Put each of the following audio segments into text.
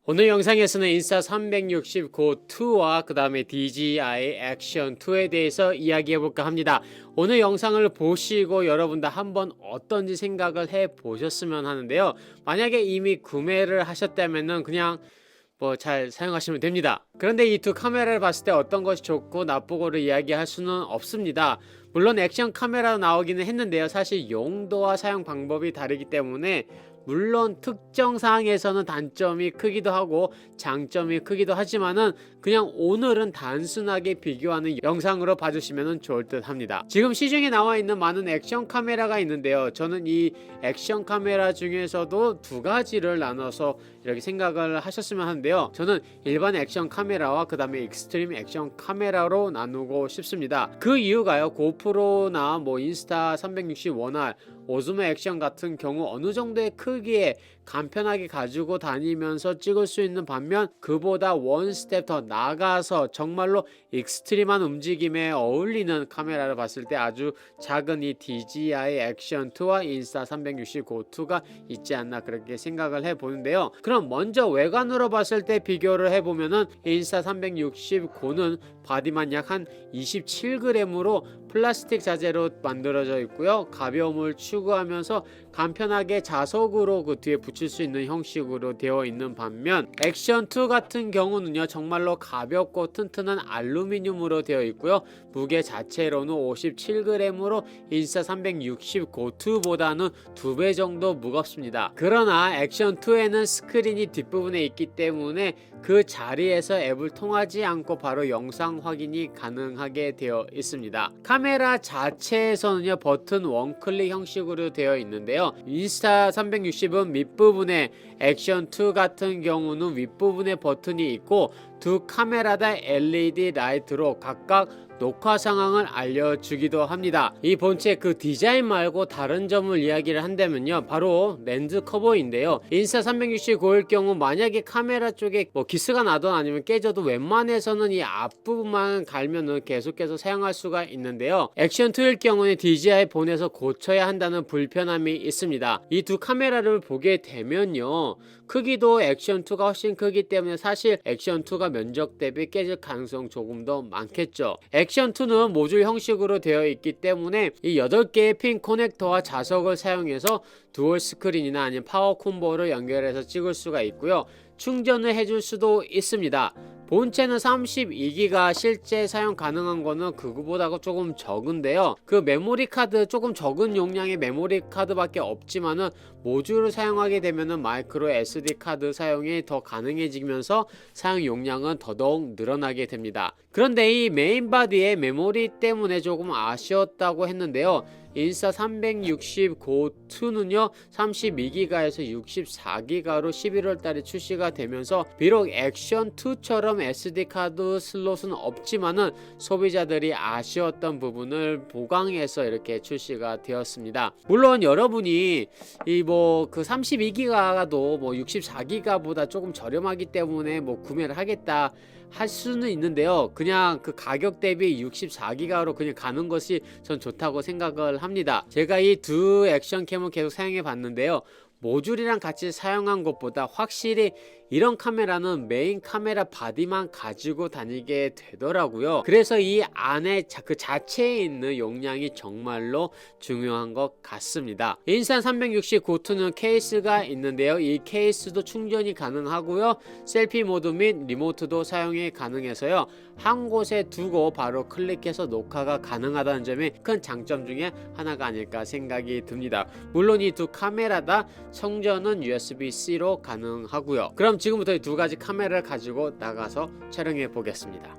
오늘 영상에서는 인스타 360 고2와 그 다음에 DJI 액션 2에 대해서 이야기해볼까 합니다. 오늘 영상을 보시고 여러분도 한번 어떤지 생각을 해보셨으면 하는데요. 만약에 이미 구매를 하셨다면은 그냥 잘 사용하시면 됩니다. 그런데 이 두 카메라를 봤을 때 어떤 것이 좋고 나쁘고를 이야기할 수는 없습니다. 물론 액션 카메라로 나오기는 했는데요. 사실 용도와 사용 방법이 다르기 때문에 물론 특정 사항에서는 단점이 크기도 하고 장점이 크기도 하지만은 그냥 오늘은 단순하게 비교하는 영상으로 봐주시면 좋을 듯 합니다. 지금 시중에 나와 있는 많은 액션 카메라가 있는데요. 저는 이 액션 카메라 중에서도 두 가지를 나눠서 이렇게 생각을 하셨으면 하는데요. 저는 일반 액션 카메라와 그 다음에 익스트림 액션 카메라로 나누고 싶습니다. 그 이유가요. 고프로나 인스타 360 원R, 오즈모 액션 같은 경우 어느 정도의 크기에 간편하게 가지고 다니면서 찍을 수 있는 반면 그보다 원 스텝 더 나가서 정말로 익스트림한 움직임에 어울리는 카메라를 봤을 때 아주 작은 이 DJI 액션 2와 인스타 360 고2가 있지 않나 그렇게 생각을 해보는데요. 그럼 먼저 외관으로 봤을 때 비교를 해보면은 인스타 360 고는 바디만 약 한 27g으로 플라스틱 자재로 만들어져 있고요. 가벼움을 추구하면서 간편하게 자석으로 그 뒤에 붙일 수 있는 형식으로 되어 있는 반면 액션 2 같은 경우는요 정말로 가볍고 튼튼한 알루미늄으로 되어 있고요. 무게 자체로는 57g으로 인스타 360 고2보다는 2배 정도 무겁습니다. 그러나 액션 2에는 스크린이 뒷부분에 있기 때문에 그 자리에서 앱을 통하지 않고 바로 영상 확인이 가능하게 되어 있습니다. 카메라 자체에서는요 버튼 원클릭 형식으로 되어 있는데요. 인스타 360은 밑부분에 액션 2 같은 경우는 윗부분에 버튼이 있고 두 카메라 다 LED 라이트로 각각 녹화 상황을 알려주기도 합니다. 이 본체 그 디자인 말고 다른 점을 이야기를 한다면요 바로 렌즈 커버인데요. 인스타 360 고일 경우 만약에 카메라 쪽에 기스가 나든 아니면 깨져도 웬만해서는 이 앞부분만 갈면은 계속해서 사용할 수가 있는데요. 액션 2일 경우는 DJI 본에서 고쳐야 한다는 불편함이 있습니다. 이 두 카메라를 보게 되면요 크기도 액션 2가 훨씬 크기 때문에 사실 액션 2가 면적 대비 깨질 가능성 조금 더 많겠죠. 액션 2는 모듈 형식으로 되어 있기 때문에 이 8개의 핀 커넥터와 자석을 사용해서 듀얼 스크린이나 아니면 파워 콤보를 연결해서 찍을 수가 있고요. 충전을 해줄 수도 있습니다. 본체는 32기가 실제 사용 가능한 거는 그거보다 조금 적은데요. 그 메모리 카드 조금 적은 용량의 메모리 카드밖에 없지만은 모듈을 사용하게 되면은 마이크로 SD 카드 사용이 더 가능해지면서 사용 용량은 더더욱 늘어나게 됩니다. 그런데 이 메인 바디의 메모리 때문에 조금 아쉬웠다고 했는데요. 인스타 360 고2는요 32기가에서 64기가로 11월달에 출시가 되면서 비록 액션 2처럼 SD카드 슬롯은 없지만은 소비자들이 아쉬웠던 부분을 보강해서 이렇게 출시가 되었습니다. 물론 여러분이 그 32기가도 64기가보다 조금 저렴하기 때문에 구매를 하겠다 할 수는 있는데요. 그냥 그 가격 대비 64기가로 그냥 가는 것이 전 좋다고 생각을 합니다. 제가 이 두 액션캠을 계속 사용해 봤는데요. 모듈이랑 같이 사용한 것보다 확실히 이런 카메라는 메인 카메라 바디만 가지고 다니게 되더라고요. 그래서 이 안에 그 자체에 있는 용량이 정말로 중요한 것 같습니다. 인스타 360 고2는 케이스가 있는데요. 이 케이스도 충전이 가능하고요. 셀피 모드 및 리모트도 사용이 가능해서요. 한 곳에 두고 바로 클릭해서 녹화가 가능하다는 점이 큰 장점 중에 하나가 아닐까 생각이 듭니다. 물론 이 두 카메라 다 성전은 USB-C로 가능하고요. 그럼 지금부터 이 두 가지 카메라를 가지고 나가서 촬영해 보겠습니다.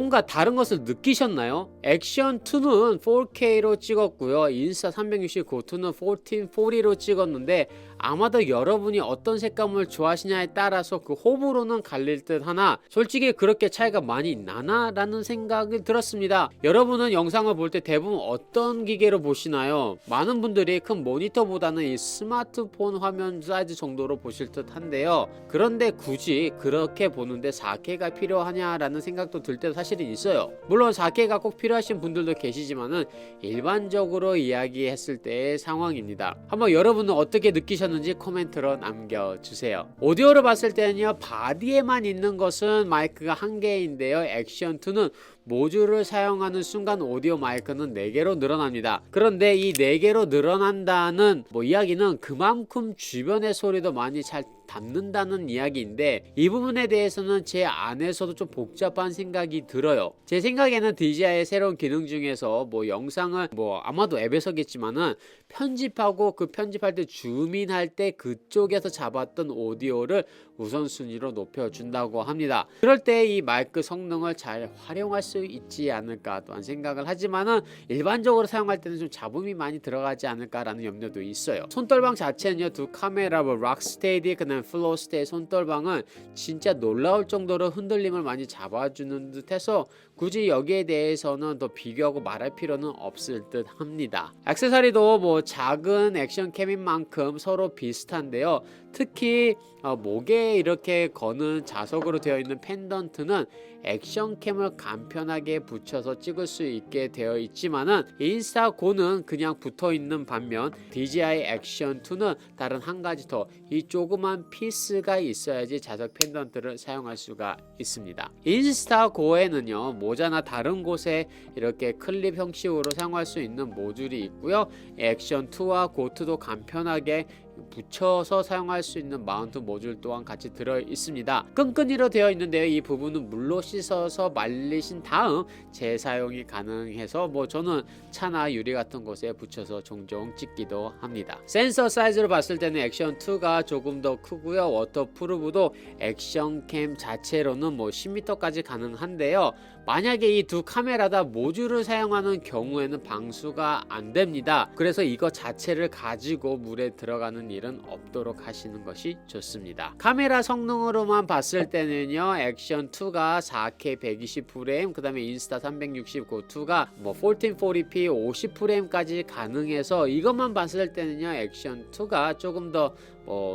뭔가 다른 것을 느끼셨나요? 액션 2는 4K로 찍었고요. 인스타 360 고투는 1440로 찍었는데 아마도 여러분이 어떤 색감을 좋아하시냐에 따라서 그 호불호는 갈릴 듯 하나 솔직히 그렇게 차이가 많이 나나? 라는 생각이 들었습니다. 여러분은 영상을 볼 때 대부분 어떤 기계로 보시나요? 많은 분들이 큰 모니터보다는 이 스마트폰 화면 사이즈 정도로 보실 듯 한데요. 그런데 굳이 그렇게 보는데 4K가 필요하냐라는 생각도 들 때도 사실은 있어요. 물론 4K가 꼭 필요하신 분들도 계시지만은 일반적으로 이야기했을 때의 상황입니다. 한번 여러분은 어떻게 느끼셨는지 코멘트로 남겨주세요. 오디오로 봤을 때는요, 바디에만 있는 것은 마이크가 한 개인데요, 액션 2는 모듈을 사용하는 순간 오디오 마이크는 4개로 늘어납니다. 그런데 이 4개로 늘어난다는 이야기는 그만큼 주변의 소리도 많이 잘 담는다는 이야기인데, 이 부분에 대해서는 제 안에서도 좀 복잡한 생각이 들어요. 제 생각에는 DJI의 새로운 기능 중에서 영상을 아마도 앱에서겠지만은 편집하고 그 편집할 때 줌인할 때 그쪽에서 잡았던 오디오를 우선순위로 높여준다고 합니다. 그럴 때 이 마이크 성능을 잘 활용할 수 있지 않을까 또한 생각을 하지만은 일반적으로 사용할 때는 좀 잡음이 많이 들어가지 않을까라는 염려도 있어요. 손떨방 자체는요, 두 카메라 락스테디 그다음 플로스테이 손떨방은 진짜 놀라울 정도로 흔들림을 많이 잡아주는 듯해서 굳이 여기에 대해서는 더 비교하고 말할 필요는 없을 듯 합니다. 액세서리도 작은 액션캠인 만큼 서로 비슷한데요. 특히 목에 이렇게 거는 자석으로 되어 있는 펜던트는 액션캠을 간편하게 붙여서 찍을 수 있게 되어 있지만은 인스타고는 그냥 붙어 있는 반면 DJI 액션 2는 다른 한 가지 더 이 조그만 피스가 있어야지 자석 펜던트를 사용할 수가 있습니다. 인스타고에는요, 모자나 다른 곳에 이렇게 클립 형식으로 사용할 수 있는 모듈이 있고요. 액션 2와 고투도 간편하게 붙여서 사용할 수 있는 마운트 모듈 또한 같이 들어 있습니다. 끈끈이로 되어 있는데요, 이 부분은 물로 씻어서 말리신 다음 재사용이 가능해서 저는 차나 유리 같은 곳에 붙여서 종종 찍기도 합니다. 센서 사이즈로 봤을 때는 액션 2가 조금 더 크고요. 워터프루프도 액션캠 자체로는 10m까지 가능한데요. 만약에 이 두 카메라 다 모듈을 사용하는 경우에는 방수가 안 됩니다. 그래서 이거 자체를 가지고 물에 들어가는 일은 없도록 하시는 것이 좋습니다. 카메라 성능으로만 봤을 때는요, 액션 2가 4K 120프레임, 그 다음에 인스타 360 고투가 1440p 50프레임까지 가능해서 이것만 봤을 때는요, 액션 2가 조금 더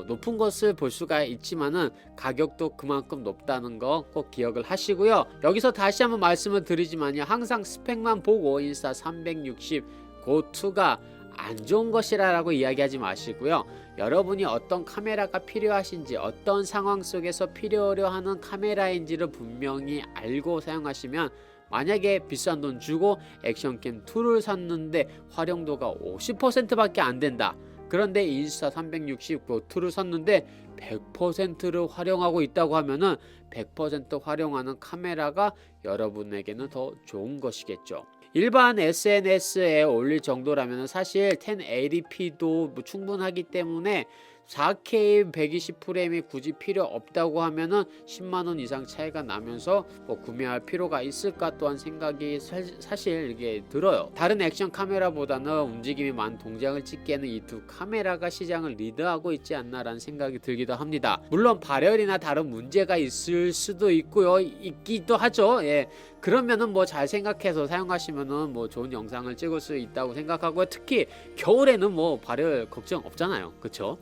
높은 것을 볼 수가 있지만은 가격도 그만큼 높다는 거 꼭 기억을 하시고요. 여기서 다시 한번 말씀을 드리지만요, 항상 스펙만 보고 인스타 360 고2가 안 좋은 것이라고 이야기하지 마시고요. 여러분이 어떤 카메라가 필요하신지, 어떤 상황 속에서 필요로 하는 카메라인지를 분명히 알고 사용하시면, 만약에 비싼 돈 주고 액션캠 2를 샀는데 활용도가 50%밖에 안 된다. 그런데 인스타 360 고2를 샀는데 100%를 활용하고 있다고 하면은 100% 활용하는 카메라가 여러분에게는 더 좋은 것이겠죠. 일반 SNS에 올릴 정도라면 사실 1080p도 충분하기 때문에 4K 120프레임이 굳이 필요 없다고 하면은 10만원 이상 차이가 나면서 구매할 필요가 있을까 또한 생각이 사실 이게 들어요. 다른 액션 카메라보다는 움직임이 많은 동작을 찍기에는 이 두 카메라가 시장을 리드하고 있지 않나라는 생각이 들기도 합니다. 물론 발열이나 다른 문제가 있을 수도 있고요, 있기도 하죠. 예. 그러면은 잘 생각해서 사용하시면은 좋은 영상을 찍을 수 있다고 생각하고요. 특히 겨울에는 발열 걱정 없잖아요, 그쵸?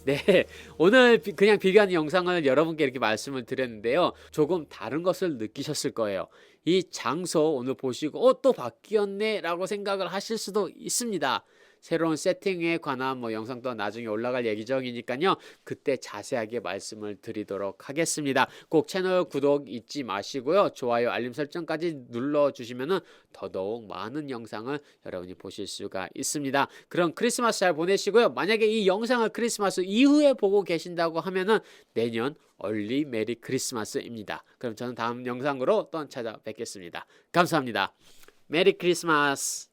네, 오늘 그냥 비교하는 영상을 여러분께 이렇게 말씀을 드렸는데요, 조금 다른 것을 느끼셨을 거예요. 이 장소 오늘 보시고 또 바뀌었네 라고 생각을 하실 수도 있습니다. 새로운 세팅에 관한 영상 또한 나중에 올라갈 예정이니까요, 그때 자세하게 말씀을 드리도록 하겠습니다. 꼭 채널 구독 잊지 마시고요, 좋아요 알림 설정까지 눌러주시면 더더욱 많은 영상을 여러분이 보실 수가 있습니다. 그럼 크리스마스 잘 보내시고요. 만약에 이 영상을 크리스마스 이후에 보고 계신다고 하면은 내년 얼리 메리 크리스마스입니다. 그럼 저는 다음 영상으로 또 찾아뵙겠습니다. 감사합니다. 메리 크리스마스.